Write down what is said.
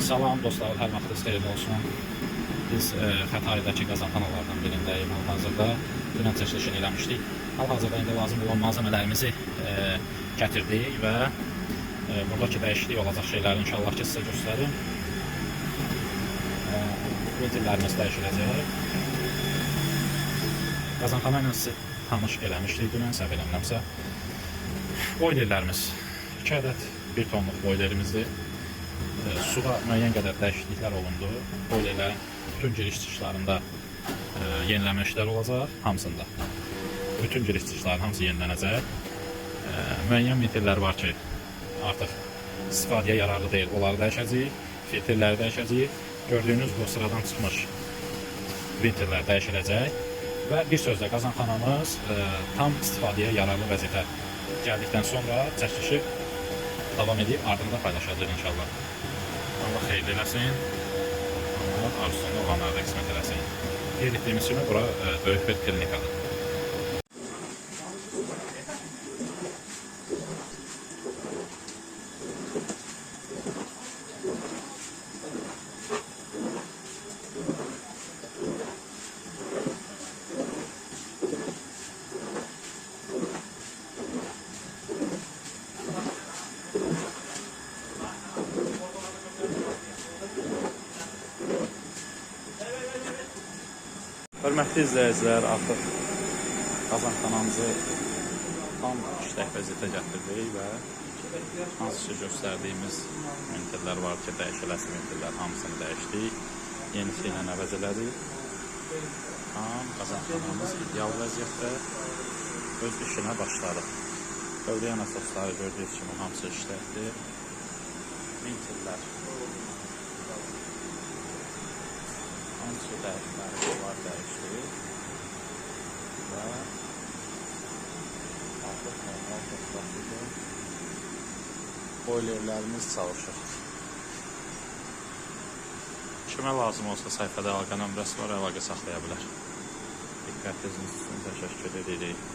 Salam dostlar, hər vaxtınız xeyirli olsun. Biz Xətaydakı qazanxanalardan birindəyik. Hal-hazırda dünən çəkilişini eləmişdik. Hal-hazırda indi lazım olan malzemələrimizi gətirdik və buradakı dəyişiklik olacaq şeyləri inşallah ki sizə göstərim. Ventillərimiz dəyişiləcək. Qazanxana ilə sizi tanış eləmişdik dünən, səhv eləmirəmsə. Boilerlərimiz 2 ədəd 1 tonluq boilerimizdir. Suda müəyyən qədər dəyişikliklər olundu. Boilerlərin bütün giriş çıxışlarında yeniləmə işləri olacaq, hamısında. Bütün giriş çıxışların hamısı yenilənəcək. Müəyyən ventillər var ki, artıq istifadəyə yararlı deyil. Onları dəyişəcəyik, filtrləri dəyişəcəyik. Gördüyünüz bu sıradan çıxmış ventillər dəyişiləcək. Və bir sözlə qazanxanamız tam istifadəyə yararlı vəziyyətə gəldikdən sonra çəkilişi davam edib, ardında paylaşacağıq inşallah. Allah xeyirli eləsin. Allah arzusunda olanları da qismət eləsin. Qeyd etdiyimiz kimi bura böyük bir klinikadır. Hörmətli izləyicilər, artıq qazanxanamızı tam işlək vəziyyətə gətirdik və hansı ki göstərdiyimiz ventillər var ki, dəyişiləsi ventillər hamısını dəyişdik, yenisi ilə əvəz elədik. Tam qazanxanamız ideal vəziyyətdə öz işinə başladı. Dövriyyə nasosları gördüyünüz kimi hamısı işləkdir. Ventillər hamısı dəyişməli var, dəyişdi və artıq normal toslaşıda boilerlərimiz çalışır. Kimə lazım olsa səhifədə əlaqə nömrəsi var, əlaqə saxlaya bilər. Diqqətiniz üçün təşəkkür edirik.